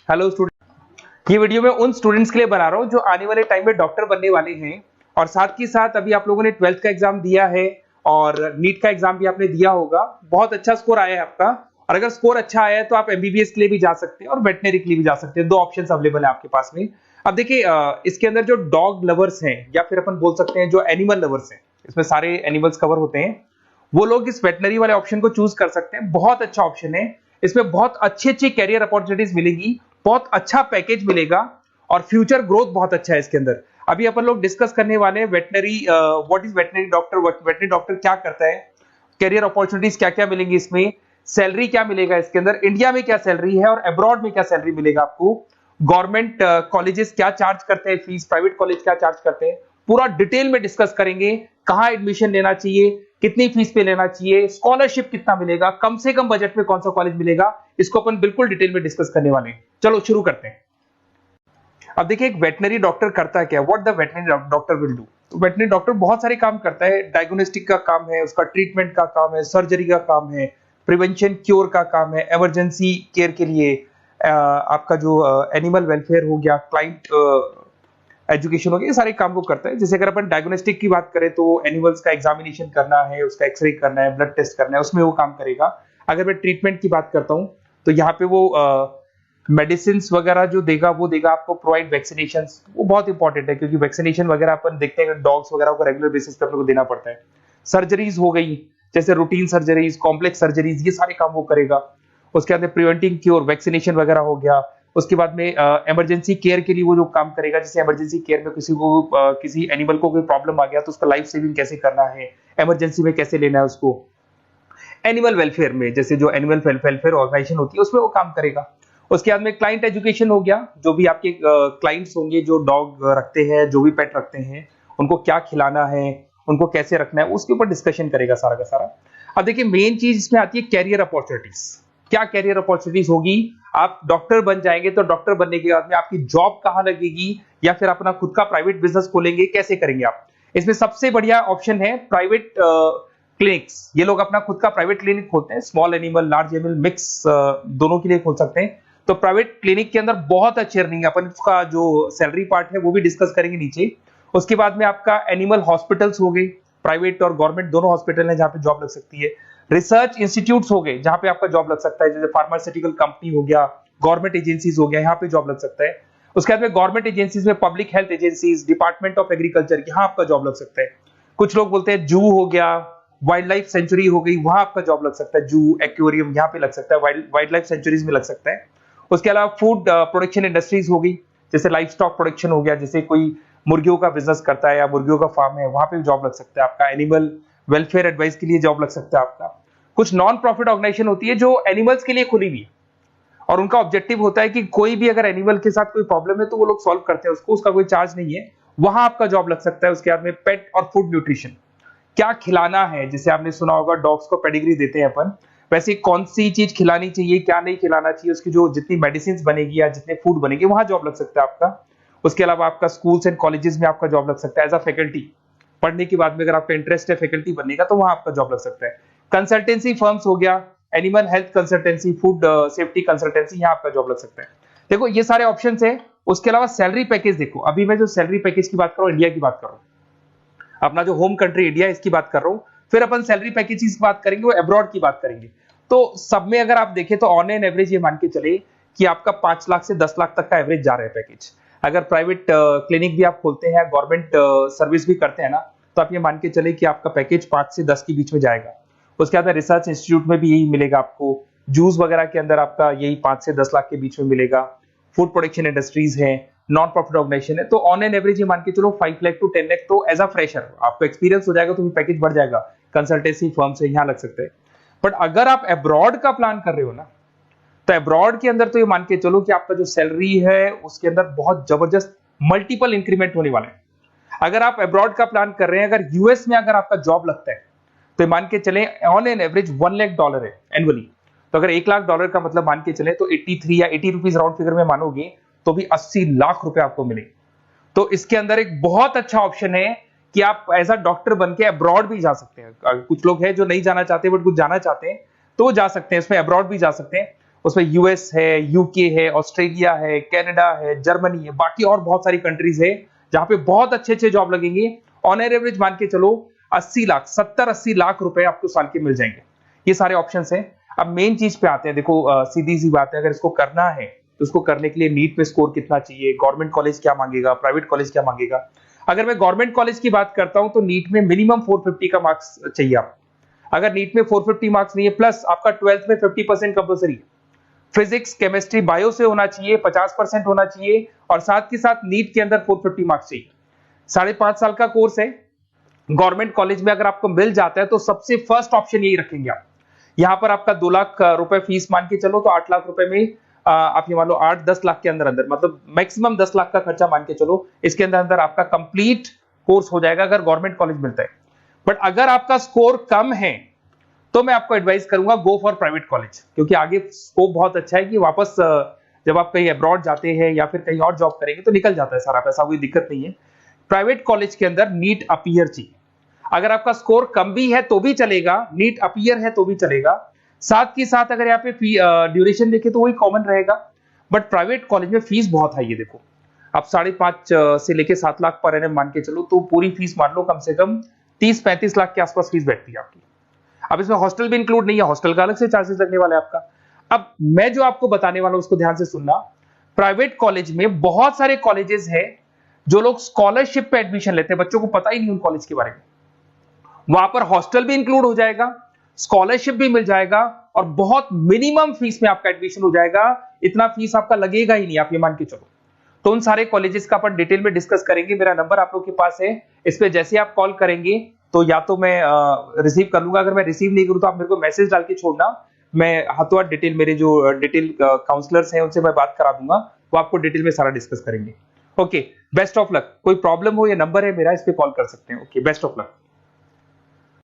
Hello student, ये video मैं उन स्टूडेंट्स के लिए बना रहा हूँ जो आने वाले टाइम में डॉक्टर बनने वाले हैं और साथ ही साथ अभी आप लोगों ने 12th का एग्जाम दिया है और नीट का एग्जाम भी आपने दिया होगा। बहुत अच्छा स्कोर आया है आपका और अगर स्कोर अच्छा आया है तो आप एमबीबीएस के लिए भी जा सकते हैं और वेटनरी के लिए भी जा सकते हैं। दो ऑप्शंस अवेलेबल है आपके पास में। अब देखिए, इसके अंदर जो डॉग लवर्स हैं या फिर अपन बोल सकते हैं जो एनिमल लवर्स हैं, इसमें सारे एनिमल्स कवर होते हैं, वो लोग इस वेटनरी वाले ऑप्शन को चूज कर सकते हैं। बहुत अच्छा ऑप्शन है, इसमें बहुत अच्छी अच्छी कैरियर अपॉर्चुनिटीज मिलेगी, बहुत अच्छा पैकेज मिलेगा और फ्यूचर ग्रोथ बहुत अच्छा है इसके अंदर। अभी अपन लोग डिस्कस करने वाले हैं veterinary, what is veterinary doctor, veterinary doctor क्या करता है, कैरियर अपॉर्चुनिटीज क्या क्या मिलेंगी इसमें, सैलरी क्या मिलेगा इसके अंदर, इंडिया में क्या सैलरी है और अब्रॉड में क्या सैलरी मिलेगा आपको, गवर्नमेंट कॉलेजेस क्या चार्ज करते हैं फीस, प्राइवेट कॉलेज क्या चार्ज करते हैं, पूरा डिटेल में डिस्कस करेंगे। कहां एडमिशन लेना चाहिए, कितनी फीस पे लेना चाहिए, स्कॉलरशिप कितना मिलेगा, कम से कम बजट में कौन सा कॉलेज मिलेगा, इसको अपन बिल्कुल डिटेल में डिस्कस करने वाले हैं। चलो शुरू करते हैं। अब देखिए, एक वेटनरी डॉक्टर करता है क्या, what the veterinary doctor will do. तो वेटनरी डॉक्टर बहुत सारे काम करता है। डायग्नोस्टिक का काम है, उसका ट्रीटमेंट का काम है, सर्जरी का काम है, प्रिवेंशन क्योर का काम है, इमरजेंसी केयर के लिए आपका जो एनिमल वेलफेयर हो गया, क्लाइंट एजुकेशन हो गया, ये सारे काम वो करता है। जैसे अगर अपन डायग्नोस्टिक की बात करें तो एनिमल्स का एग्जामिनेशन करना है, उसका एक्सरे करना है, ब्लड टेस्ट करना है, उसमें वो काम करेगा। अगर मैं ट्रीटमेंट की बात करता हूँ तो यहाँ पे वो मेडिसिन वगैरह जो देगा वो देगा आपको, प्रोवाइड वैक्सीनेशन, वो बहुत इंपॉर्टेंट है क्योंकि वैक्सीनेशन वगैरह अपन देखते हैं डॉग्स वगैरह को रेगुलर बेसिस पे अपने को देना पड़ता है। सर्जरीज हो गई, जैसे रूटीन सर्जरीज, कॉम्प्लेक्स सर्जरीज, ये सारे काम वो करेगा। उसके अंदर प्रिवेंटिंग क्योर, वैक्सीनेशन वगैरह हो गया। उसके बाद में इमरजेंसी केयर के लिए वो जो काम करेगा, जैसे इमरजेंसी केयर में किसी को किसी एनिमल को कोई प्रॉब्लम आ गया तो उसका लाइफ सेविंग कैसे करना है, इमरजेंसी में कैसे लेना है उसको। एनिमल वेलफेयर में, जैसे जो एनिमल वेलफेयर ऑर्गेनाइजेशन होती है उसमें वो काम करेगा। उसके बाद में क्लाइंट एजुकेशन हो गया, जो भी आपके क्लाइंट्स होंगे जो डॉग रखते हैं, जो भी पेट रखते हैं, उनको क्या खिलाना है, उनको कैसे रखना है, उसके ऊपर डिस्कशन करेगा सारा का सारा। अब देखिए, मेन चीज इसमें आती है कैरियर अपॉर्चुनिटीज। क्या कैरियर अपॉर्चुनिटीज होगी, आप डॉक्टर बन जाएंगे तो डॉक्टर बनने के बाद में आपकी जॉब कहां लगेगी या फिर अपना खुद का प्राइवेट बिजनेस खोलेंगे, कैसे करेंगे आप। इसमें सबसे बढ़िया ऑप्शन है प्राइवेट क्लिनिक्स। ये लोग अपना खुद का प्राइवेट क्लिनिक खोलते हैं, small animal, large animal, mix दोनों के लिए खोल सकते हैं। तो प्राइवेट क्लिनिक के अंदर बहुत अच्छी अर्निंग है। अपन उसका जो सैलरी पार्ट है वो भी डिस्कस करेंगे नीचे। उसके बाद में आपका एनिमल हॉस्पिटल्स हो गए, प्राइवेट और गवर्नमेंट दोनों हॉस्पिटल हैं जहां पे जॉब लग सकती है। रिसर्च इंस्टीट्यूट्स हो गए जहां पे आपका जॉब लग सकता है, जैसे फार्मास्यूटिकल कंपनी हो गया, गवर्नमेंट एजेंसीज हो गया, यहाँ पे जॉब लग सकता है। उसके बाद में गवर्नमेंट एजेंसीज में public health agencies, department of agriculture, यहाँ आपका जॉब लग सकता है। कुछ लोग बोलते हैं जू हो गया, वाइल्ड लाइफ सेंचुरी हो गई, वहां आपका जॉब लग सकता है। जू, एक्वेरियम, यहाँ पे लग सकता है, वाइल्ड लाइफ सेंचुरीज में लग सकता है। उसके अलावा फूड प्रोडक्शन इंडस्ट्रीज हो गई, जैसे लाइफ स्टॉक प्रोडक्शन हो गया, जैसे कोई मुर्गियों का बिजनेस करता है या मुर्गियों का फार्म है, वहां पे जॉब लग सकता है आपका। एनिमल वेलफेयर एडवाइस के लिए जॉब लग सकता है आपका। कुछ नॉन प्रॉफिट ऑर्गेनाइजेशन होती है जो एनिमल्स के लिए खुली हुई है और उनका ऑब्जेक्टिव होता है कि कोई भी अगर एनिमल के साथ कोई प्रॉब्लम है तो वो लोग सॉल्व करते हैं उसको, उसका कोई चार्ज नहीं है, वहां आपका जॉब लग सकता है। उसके बाद में पेट और फूड न्यूट्रिशन, क्या खिलाना है, जैसे आपने सुना होगा डॉग्स को पेडिग्री देते हैं अपन, वैसे कौन सी चीज खिलानी चाहिए, क्या नहीं खिलाना चाहिए, उसकी जो जितनी मेडिसिन बनेगी या जितने फूड बनेंगे वहां जॉब लग सकता है आपका। उसके अलावा आपका स्कूल्स एंड कॉलेजेस में आपका जॉब लग सकता है एज अ फैकल्टी। पढ़ने के बाद में अगर आपका इंटरेस्ट है फैकल्टी बनने का तो वहां आपका जॉब लग सकता है। कंसल्टेंसी फर्म्स हो गया, animal health consultancy, food safety consultancy, यहाँ आपका जॉब लग सकता है। देखो ये सारे ऑप्शन है। उसके अलावा सैलरी पैकेज देखो, अभी मैं जो सैलरी पैकेज की बात कर रहा हूँ, इंडिया की बात कर रहा हूँ, अपना जो होम कंट्री इंडिया इसकी बात कर रहा हूँ। फिर अपन सैलरी पैकेज की बात करेंगे, वो अब्रॉड की बात करेंगे। तो सब में अगर आप देखें तो ऑन एन एवरेज ये मान के चले कि आपका 5 लाख से 10 लाख तक का एवरेज जा रहा है पैकेज। अगर प्राइवेट क्लिनिक भी आप खोलते हैं, गवर्नमेंट सर्विस भी करते हैं ना, तो आप ये मान के चले कि आपका पैकेज 5 से 10 के बीच में जाएगा। उसके बाद रिसर्च इंस्टीट्यूट में भी यही मिलेगा आपको। जूस वगैरह के अंदर आपका यही 5 से 10 लाख के बीच में मिलेगा। फूड प्रोडक्शन इंडस्ट्रीज है, नॉन प्रॉफिट ऑर्गेनाइजेशन है, तो ऑन एन एवरेज ये मान के चलो 5 लाख टू 10 लाख। तो एज अ फ्रेशर आपको एक्सपीरियंस हो जाएगा तो पैकेज बढ़ जाएगा। कंसल्टेंसी फर्म से यहाँ लग सकते हैं। बट अगर आप अब्रॉड का प्लान कर रहे हो ना, तो अब्रॉड के अंदर तो ये मान के चलो कि आपका जो सैलरी है उसके अंदर बहुत जबरदस्त मल्टीपल इंक्रीमेंट होने वाला है। अगर आप अब्रॉड का प्लान कर रहे हैं, अगर यूएस में अगर आपका जॉब लगता है तो मान के चले ऑन एन एवरेज $1 लाख है एनुअली। तो अगर $1 लाख का मतलब मान के चले तो 83 या 80 रुपीज राउंड फिगर में मानोगे तो भी 80 लाख रुपए आपको मिले। तो इसके अंदर एक बहुत अच्छा ऑप्शन है कि आप एज अ डॉक्टर बन के अब्रॉड भी जा सकते हैं। कुछ लोग हैं जो नहीं जाना चाहते बट कुछ जाना चाहते हैं तो वो जा सकते हैं, इसमें अब्रॉड भी जा सकते हैं। उसमें यूएस है, यूके है, ऑस्ट्रेलिया है, कनाडा है, जर्मनी है, बाकी और बहुत सारी कंट्रीज है जहां पे बहुत अच्छे अच्छे जॉब लगेंगे। ऑन एवरेज मान के चलो 80 लाख, 70-80 लाख रुपए आपको साल के मिल जाएंगे। ये सारे ऑप्शंस हैं। अब मेन चीज पे आते हैं। देखो सीधी सी बात है, अगर इसको करना है तो उसको करने के लिए नीट में स्कोर कितना चाहिए, गवर्नमेंट कॉलेज क्या मांगेगा, प्राइवेट कॉलेज क्या मांगेगा। अगर मैं गवर्नमेंट कॉलेज की बात करता हूं तो नीट में मिनिमम 450 का मार्क्स चाहिए आपको। अगर नीट में 450 मार्क्स नहीं है, प्लस आपका 12th में 50% कंपल्सरी, फिजिक्स, केमिस्ट्री, बायो से होना चाहिए, 50% होना चाहिए, और साथ के साथ नीट के अंदर 450 मार्क्स चाहिए। 5.5 साल का कोर्स है। गवर्नमेंट कॉलेज में अगर आपको मिल जाता है तो सबसे फर्स्ट ऑप्शन यही रखेंगे आप। यहां पर आपका 2 लाख रुपए फीस मान के चलो तो 8 लाख रुपए में आप ये मान लो 8-10 लाख के अंदर अंदर, मतलब मैक्सिमम 10 लाख का खर्चा मान के चलो, इसके अंदर अंदर आपका कंप्लीट कोर्स हो जाएगा अगर गवर्नमेंट कॉलेज मिलता है। बट अगर आपका स्कोर कम है तो मैं आपको एडवाइस करूंगा गो फॉर प्राइवेट कॉलेज, क्योंकि आगे स्कोप बहुत अच्छा है कि वापस जब आप कहीं अब्रॉड जाते हैं या फिर कहीं और जॉब करेंगे तो निकल जाता है सारा पैसा, कोई दिक्कत नहीं है। प्राइवेट कॉलेज के अंदर नीट अपीयर चाहिए। अगर आपका स्कोर कम भी है तो भी चलेगा, नीट अपीयर है तो भी चलेगा। साथ के साथ अगर यहाँ पे ड्यूरेशन देखे तो वही कॉमन रहेगा। बट प्राइवेट कॉलेज में फीस बहुत हाई है। देखो आप 5.5 से लेके 7 लाख पर एनम मान के चलो तो पूरी फीस मान लो कम से कम 30-35 लाख के आसपास फीस बैठती है आपकी। अब इसमें हॉस्टल भी इंक्लूड नहीं है, हॉस्टल का अलग से चार्जेस लगने वाला है आपका। अब मैं जो आपको बताने वाला हूं उसको ध्यान से सुनना। प्राइवेट कॉलेज में बहुत सारे कॉलेजेस हैं जो लोग स्कॉलरशिप पे एडमिशन लेते हैं, बच्चों को पता ही नहीं उन कॉलेज के बारे में। वहां पर हॉस्टल भी इंक्लूड हो जाएगा, स्कॉलरशिप भी मिल जाएगा, और बहुत मिनिमम फीस में आपका एडमिशन हो जाएगा। इतना फीस आपका लगेगा ही नहीं, आप ये मान के चलो। तो उन सारे कॉलेजेस का अपन डिटेल में डिस्कस करेंगे। मेरा नंबर आप लोग के पास है, इस पे जैसे आप कॉल करेंगे तो या तो मैं रिसीव कर लूंगा, अगर मैं रिसीव नहीं करूं तो आप मेरे को मैसेज डाल के छोड़ना, मैं हाथों हाथ डिटेल, मेरे जो डिटेल काउंसलर्स हैं उनसे मैं बात करा दूंगा, वो आपको डिटेल में सारा डिस्कस करेंगे। Okay, best of luck. कोई प्रॉब्लम हो, ये नंबर है मेरा, इस पे कॉल कर सकते हैं। Okay, best of luck.